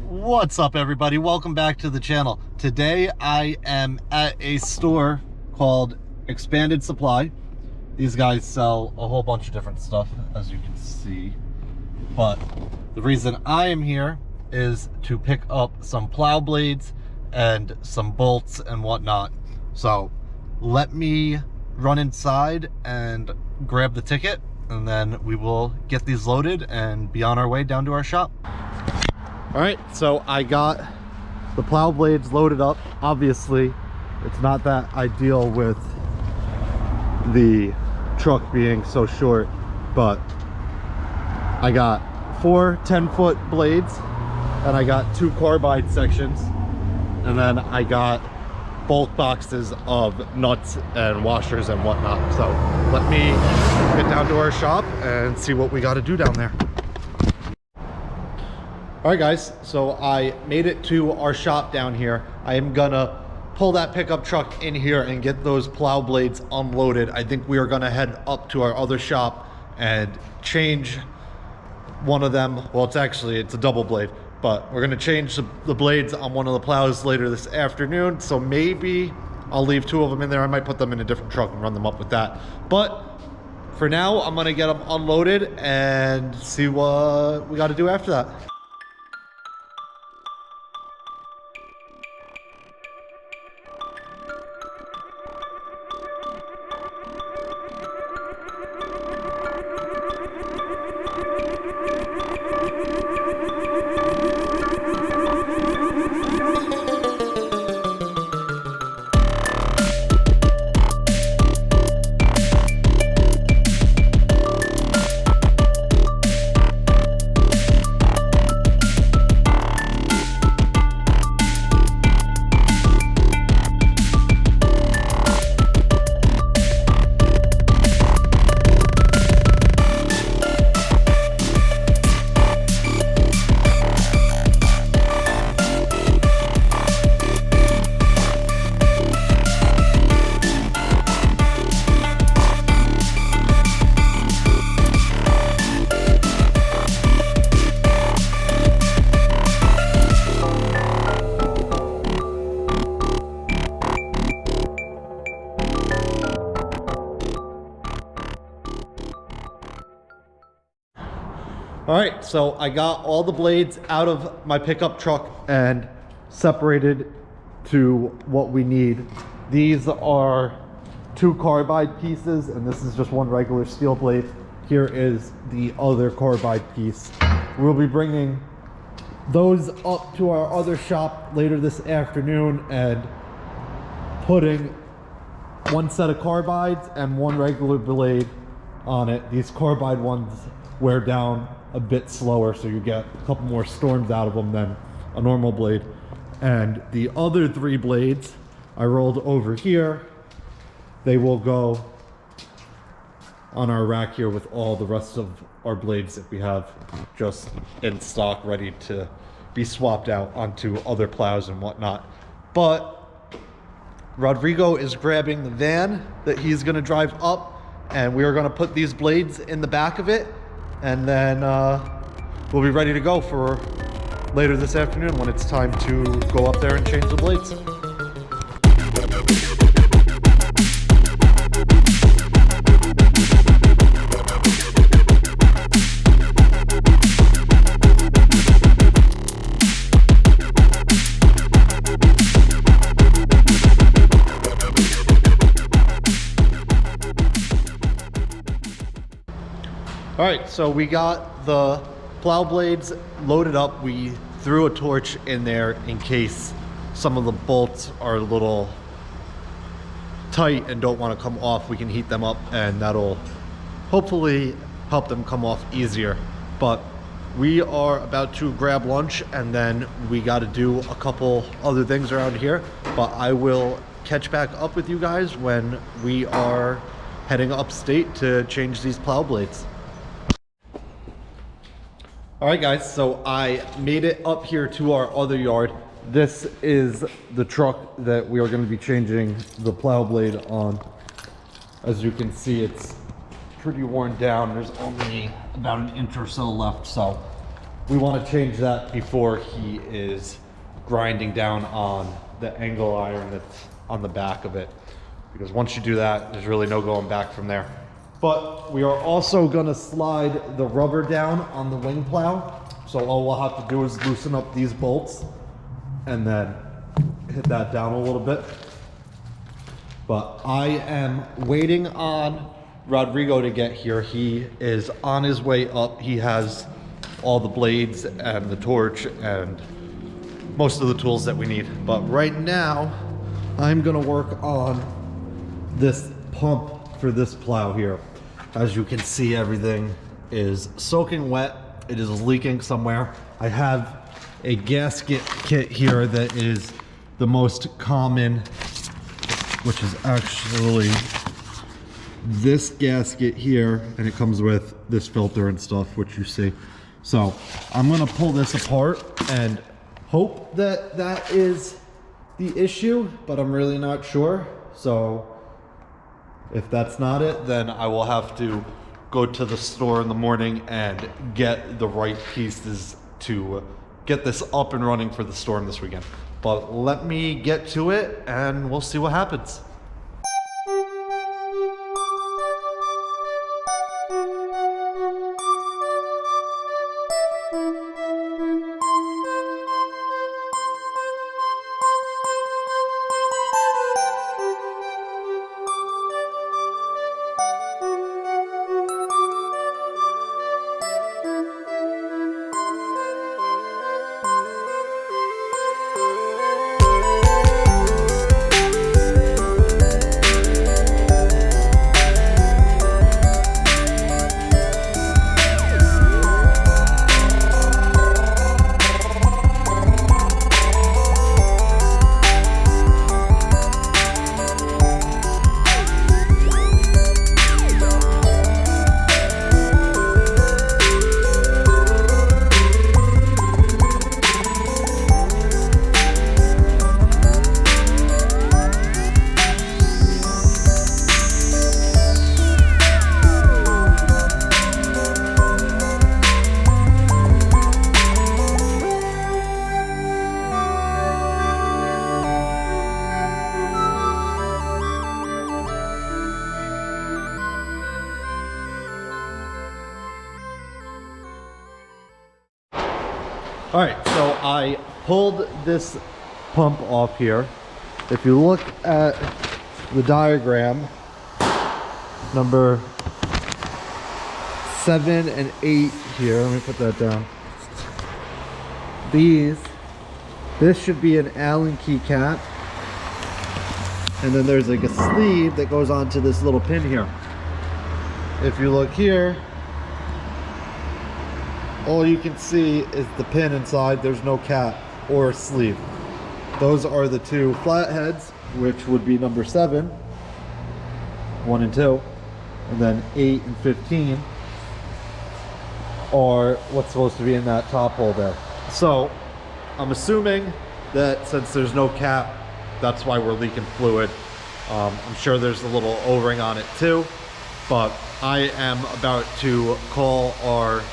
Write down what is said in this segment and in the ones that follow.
What's up, everybody? Welcome back to the channel. Today I am at a store called Expanded Supply. These guys sell a whole bunch of different stuff, as you can see, but the reason I am here is to pick up some plow blades and some bolts and whatnot. So let me run inside and grab the ticket, and then we will get these loaded and be on our way down to our shop. All right, so I got the plow blades loaded up. Obviously, it's not that ideal with the truck being so short, but I got 4 10-foot blades, and I got 2 carbide sections, and then I got bolt boxes of nuts and washers and whatnot. So let me get down to our shop and see what we got to do down there. All right, guys, so I made it to our shop down here. I am gonna pull that pickup truck in here and get those plow blades unloaded. I think we are gonna head up to our other shop and change one of them. Well, it's a double blade, but we're gonna change the blades on one of the plows later this afternoon. So maybe I'll leave 2 of them in there. I might put them in a different truck and run them up with that. But for now, I'm gonna get them unloaded and see what we gotta do after that. All right, so I got all the blades out of my pickup truck and separated to what we need. These are 2 carbide pieces, and this is just 1 regular steel blade. Here is the other carbide piece. We'll be bringing those up to our other shop later this afternoon and putting 1 set of carbides and 1 regular blade on it. These carbide ones wear down a bit slower, so you get a couple more storms out of them than a normal blade. And the other 3 blades I rolled over here. They will go on our rack here with all the rest of our blades that we have just in stock, ready to be swapped out onto other plows and whatnot. But Rodrigo is grabbing the van that he's going to drive up, and we are going to put these blades in the back of it, and then we'll be ready to go for later this afternoon when it's time to go up there and change the blades. All right, so we got the plow blades loaded up. We threw a torch in there in case some of the bolts are a little tight and don't want to come off. We can heat them up, and that'll hopefully help them come off easier. But we are about to grab lunch, and then we got to do a couple other things around here. But I will catch back up with you guys when we are heading upstate to change these plow blades. All right, guys, so I made it up here to our other yard. This is the truck that we are going to be changing the plow blade on. As you can see, it's pretty worn down. There's only about an inch or so left, so we want to change that before he is grinding down on the angle iron that's on the back of it. Because once you do that, there's really no going back from there. But we are also gonna slide the rubber down on the wing plow. So all we'll have to do is loosen up these bolts and then hit that down a little bit. But I am waiting on Rodrigo to get here. He is on his way up. He has all the blades and the torch and most of the tools that we need. But right now, I'm gonna work on this pump for this plow here. As you can see, everything is soaking wet. It is leaking somewhere. I have a gasket kit here that is the most common, which is actually this gasket here, and it comes with this filter and stuff, which you see. So I'm gonna pull this apart and hope that that is the issue, but I'm really not sure. So if that's not it, then I will have to go to the store in the morning and get the right pieces to get this up and running for the storm this weekend. But let me get to it and we'll see what happens. All right, so I pulled this pump off here. If you look at the diagram, number 7 and 8 here, let me put that down. This should be an Allen key cap. And then there's like a sleeve that goes onto this little pin here. If you look here, all you can see is the pin inside. There's no cap or sleeve. Those are the two flatheads, which would be number 7, 1 and 2, and then 8 and 15 are what's supposed to be in that top hole there. So I'm assuming that since there's no cap, that's why we're leaking fluid. I'm sure there's a little O-ring on it too, but I am about to call our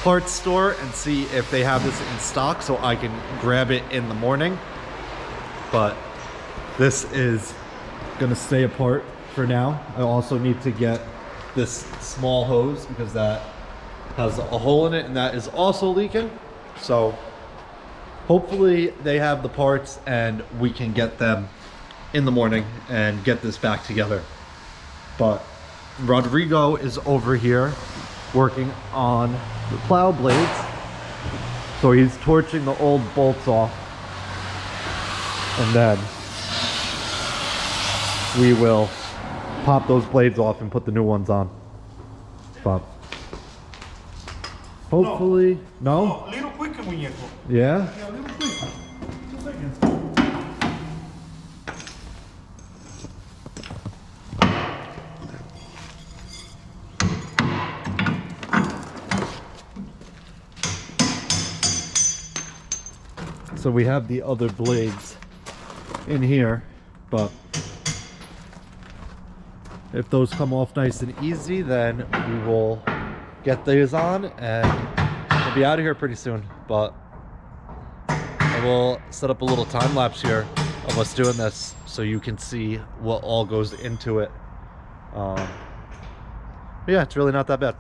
parts store and see if they have this in stock so I can grab it in the morning. But this is gonna stay apart for now. I also need to get this small hose because that has a hole in it and that is also leaking. So hopefully they have the parts and we can get them in the morning and get this back together. But Rodrigo is over here working on the plow blades. So he's torching the old bolts off, and then we will pop those blades off and put the new ones on. But hopefully, no? A little quicker, muñeco. Yeah? Yeah, a little quicker. 2 seconds. So we have the other blades in here, but if those come off nice and easy, then we will get these on and be out of here pretty soon, but I will set up a little time lapse here of us doing this so you can see what all goes into it. Yeah, it's really not that bad.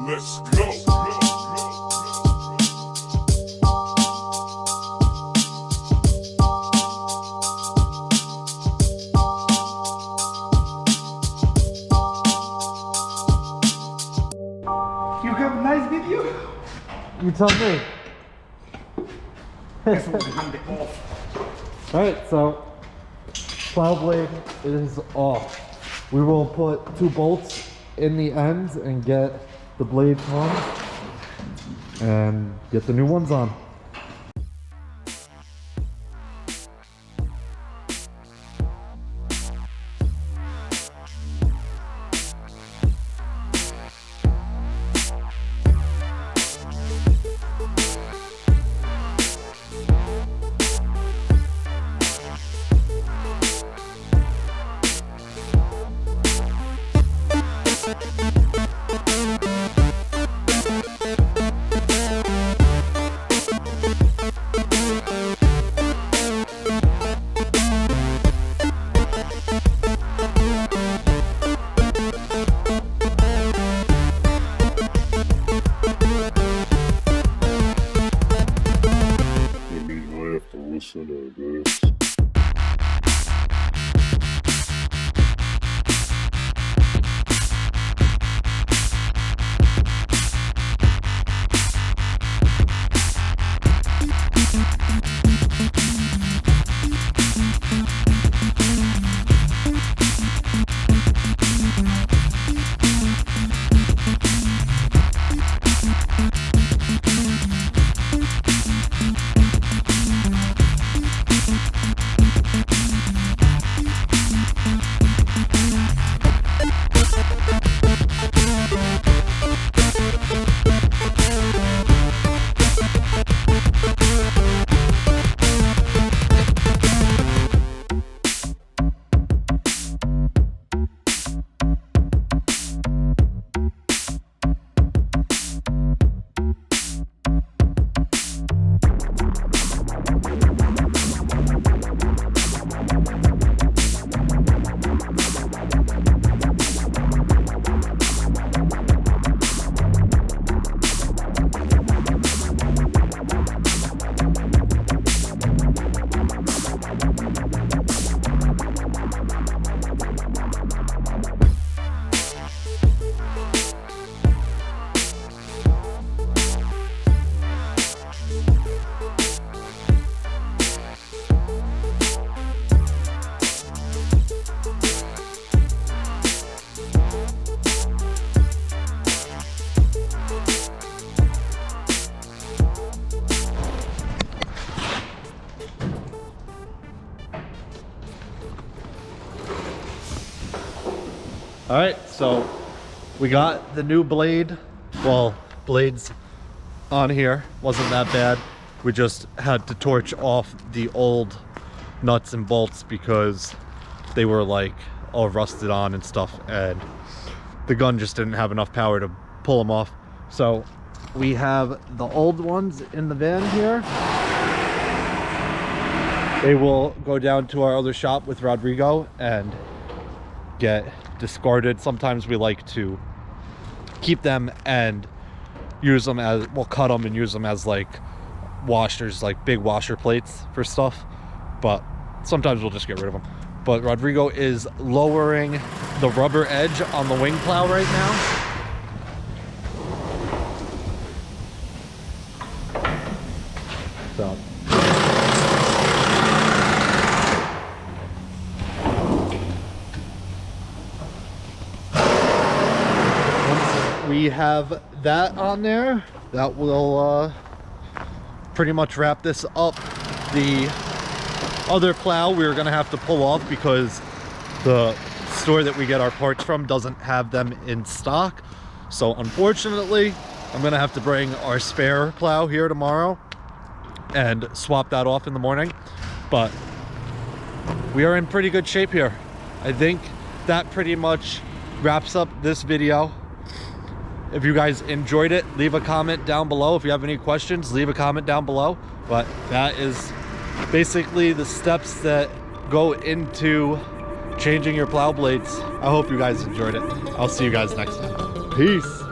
Let's go. You have a nice video? You tell me. Guess we'll hand it off. Alright, so plow blade is off. We will put 2 bolts in the ends and get the blades on and get the new ones on. Listen to this. All right, so We got the new blade. Well, blades on here wasn't that bad. We just had to torch off the old nuts and bolts because they were like all rusted on and stuff, and the gun just didn't have enough power to pull them off. So we have the old ones in the van here. They will go down to our other shop with Rodrigo and get discarded. Sometimes we like to keep them and use them as, we'll cut them and use them as like washers, like big washer plates for stuff, but sometimes we'll just get rid of them. But Rodrigo is lowering the rubber edge on the wing plow right now. So once we have that on there, that will pretty much wrap this up. The other plow we were gonna have to pull off because the store that we get our parts from doesn't have them in stock. So unfortunately, I'm gonna have to bring our spare plow here tomorrow and swap that off in the morning. But we are in pretty good shape here. I think that pretty much wraps up this video. If you guys enjoyed it, leave a comment down below. If you have any questions, leave a comment down below. But that is basically the steps that go into changing your plow blades. I hope you guys enjoyed it. I'll see you guys next time. Peace.